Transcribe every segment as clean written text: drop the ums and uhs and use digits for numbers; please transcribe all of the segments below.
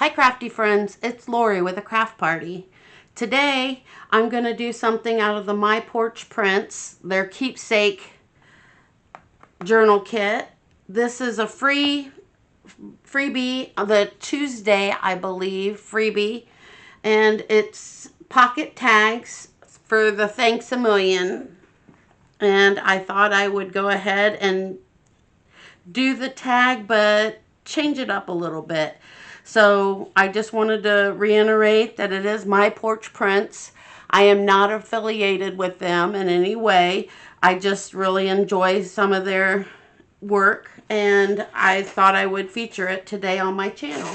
Hi crafty friends, it's Lori with a craft party. Today I'm going to do something out of the My Porch prints, their keepsake journal kit. This is a freebie, the Tuesday I believe, freebie, and it's pocket tags for the Thanks a Million. And I thought I would go ahead and do the tag but change it up a little bit. So I just wanted to reiterate that it is My Porch Prints. I am not affiliated with them in any way. I just really enjoy some of their work and I thought I would feature it today on my channel.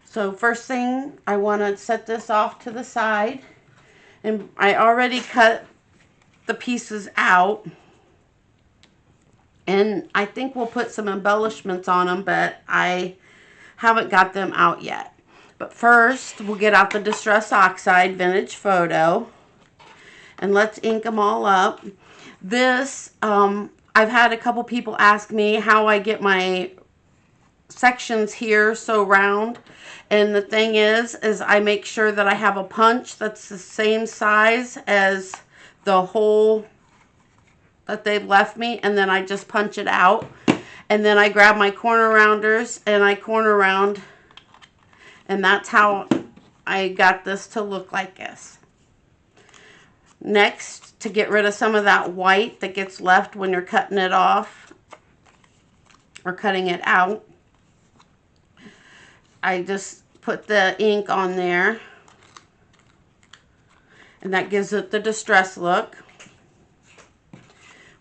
So first thing, I want to set this off to the side, and I already cut the pieces out. And I think we'll put some embellishments on them, but I haven't got them out yet. But first, we'll get out the Distress Oxide Vintage Photo. And let's ink them all up. This, I've had a couple people ask me how I get my sections here so round. And the thing is I make sure that I have a punch that's the same size as the hole that they've left me, and then I just punch it out, and then I grab my corner rounders and I corner round, and that's how I got this to look like this. Next, to get rid of some of that white that gets left when you're cutting it off or cutting it out, I just put the ink on there, and that gives it the distress look.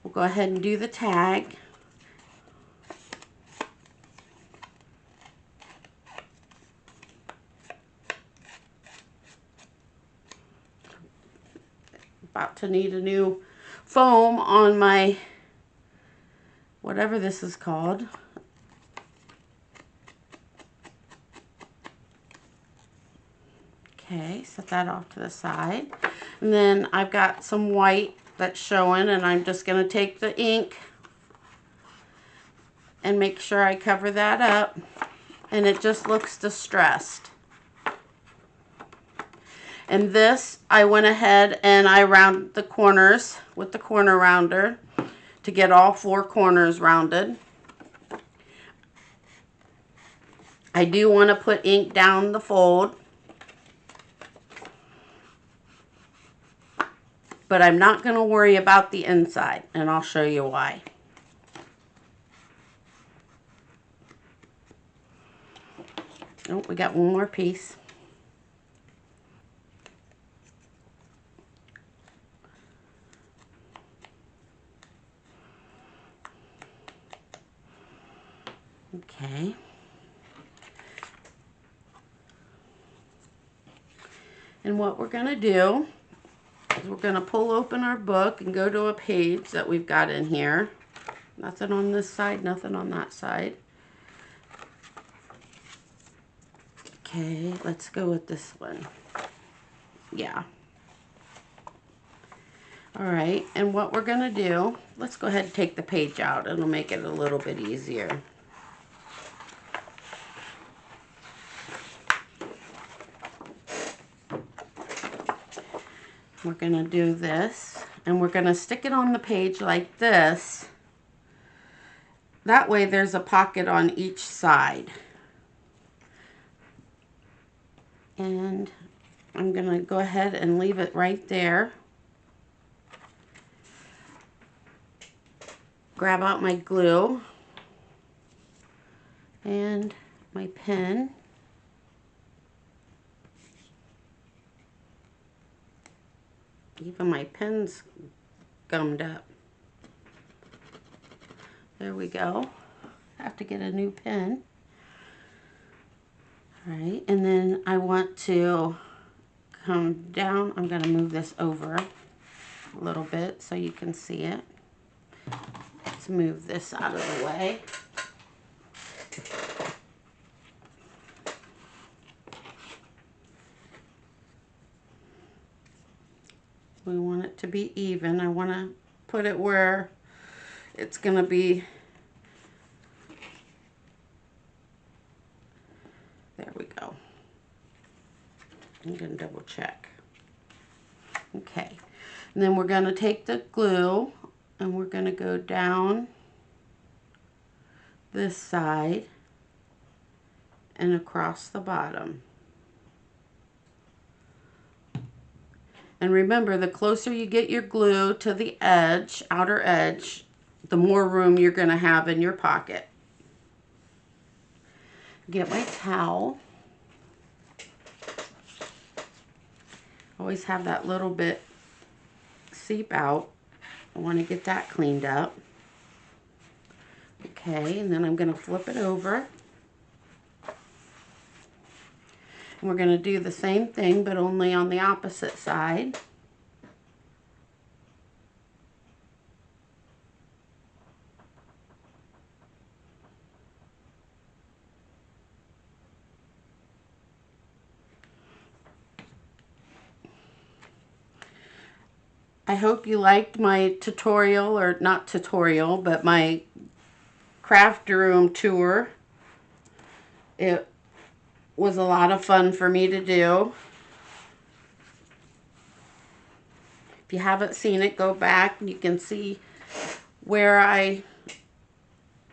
We'll go ahead and do the tag. About to need a new foam on my, whatever this is called. Okay, set that off to the side. And then I've got some white that's showing, and I'm just going to take the ink and make sure I cover that up, and it just looks distressed. And this, I went ahead and I rounded the corners with the corner rounder to get all four corners rounded. I do want to put ink down the fold, but I'm not going to worry about the inside, and I'll show you why. Oh, we got one more piece. Okay. And what we're going to do is we're going to pull open our book and go to a page that we've got in here. Nothing on this side, nothing on that side. Okay, let's go with this one. Yeah. Alright, and what we're going to do, let's go ahead and take the page out. It'll make it a little bit easier. We're going to do this, and we're going to stick it on the page like this. That way there's a pocket on each side. And I'm going to go ahead and leave it right there. Grab out my glue and my pen. Even my pen's gummed up. There we go. Have to get a new pen. Alright, and then I want to come down. I'm going to move this over a little bit so you can see it. Let's move this out of the way. We want it to be even. I want to put it where it's going to be There we go. I'm going to double check. Okay. And then we're going to take the glue and we're going to go down this side and across the bottom. And remember, the closer you get your glue to the edge, outer edge, the more room you're going to have in your pocket. Get my towel. Always have that little bit seep out. I want to get that cleaned up. Okay, and then I'm going to flip it over. And we're going to do the same thing, but only on the opposite side. I hope you liked my tutorial, or not tutorial, but my craft room tour. It was a lot of fun for me to do. If you haven't seen it, go back and you can see where I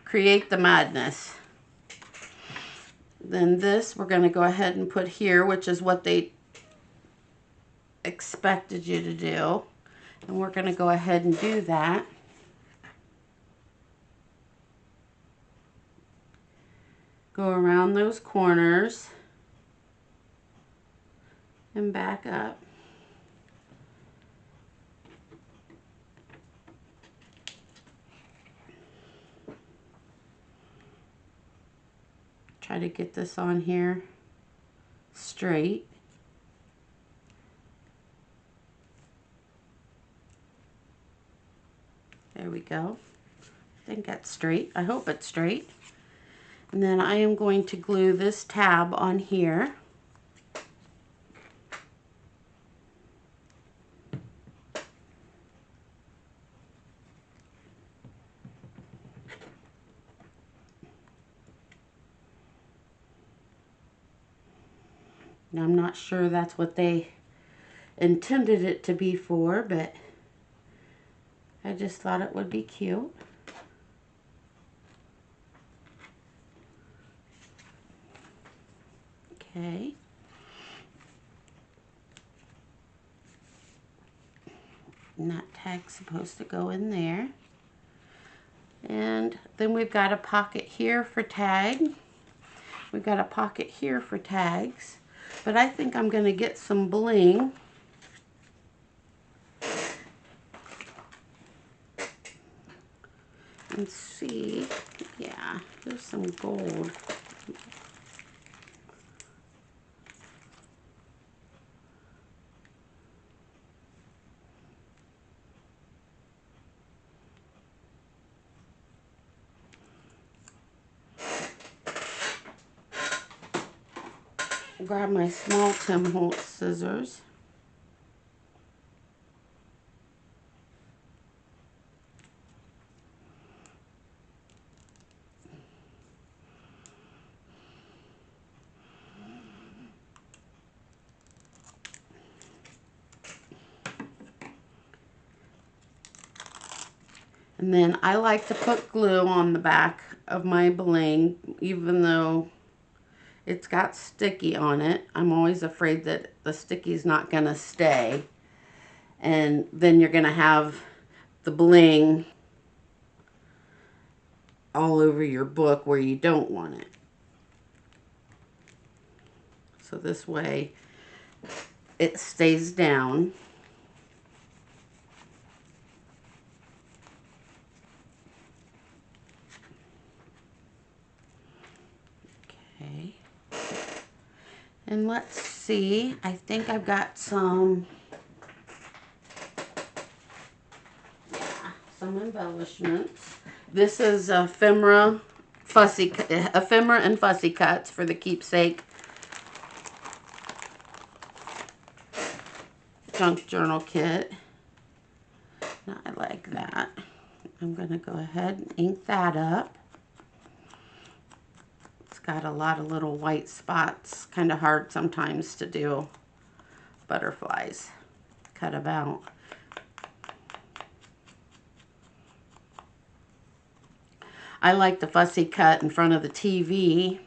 create the madness. Then this we're going to go ahead and put here, which is what they expected you to do. And we're going to go ahead and do that. Go around those corners and back up. Try to get this on here straight. There we go. I think that's straight. I hope it's straight. And then I am going to glue this tab on here. Now, I'm not sure that's what they intended it to be for, but I just thought it would be cute. Okay. And that tag's supposed to go in there. And then we've got a pocket here for tag. We've got a pocket here for tags. But I think I'm going to get some bling. And see, yeah, there's some gold. Grab my small Tim Holtz scissors. And then I like to put glue on the back of my bling, even though it's got sticky on it. I'm always afraid that the sticky's not going to stay. And then you're going to have the bling all over your book where you don't want it. So this way it stays down. Okay. And let's see, I think I've got some embellishments. This is ephemera and fussy cuts for the keepsake junk journal kit. Now, I like that. I'm going to go ahead and ink that up. It's got a lot of little white spots. Kind of hard sometimes to do butterflies. Cut them out. I like the fussy cut in front of the TV,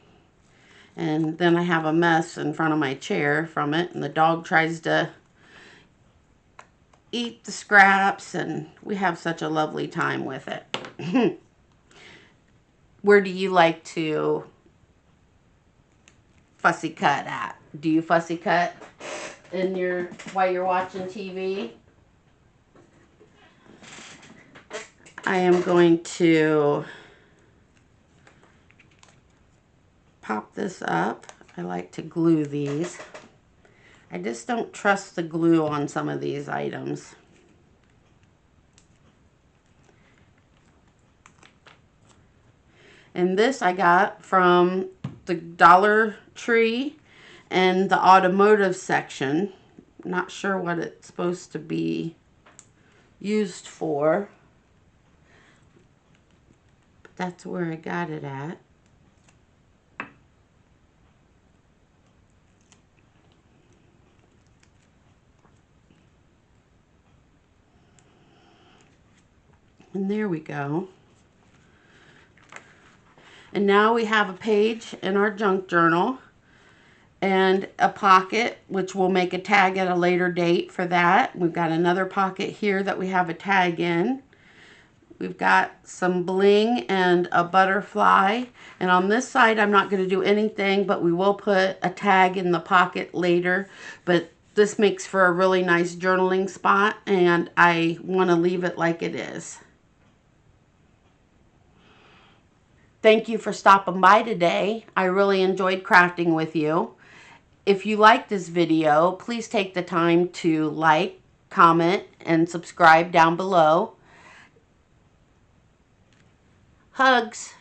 and then I have a mess in front of my chair from it, and the dog tries to eat the scraps, and we have such a lovely time with it. Where do you like to fussy cut at? Do you fussy cut while you're watching TV? I am going to pop this up. I like to glue these. I just don't trust the glue on some of these items. And this I got from the Dollar Tree and the automotive section. Not sure what it's supposed to be used for, but that's where I got it at. And there we go. And now we have a page in our junk journal and a pocket, which we'll make a tag at a later date for that. We've got another pocket here that we have a tag in. We've got some bling and a butterfly. And on this side, I'm not going to do anything, but we will put a tag in the pocket later. But this makes for a really nice journaling spot, and I want to leave it like it is. Thank you for stopping by today. I really enjoyed crafting with you. If you like this video, please take the time to like, comment, and subscribe down below. Hugs.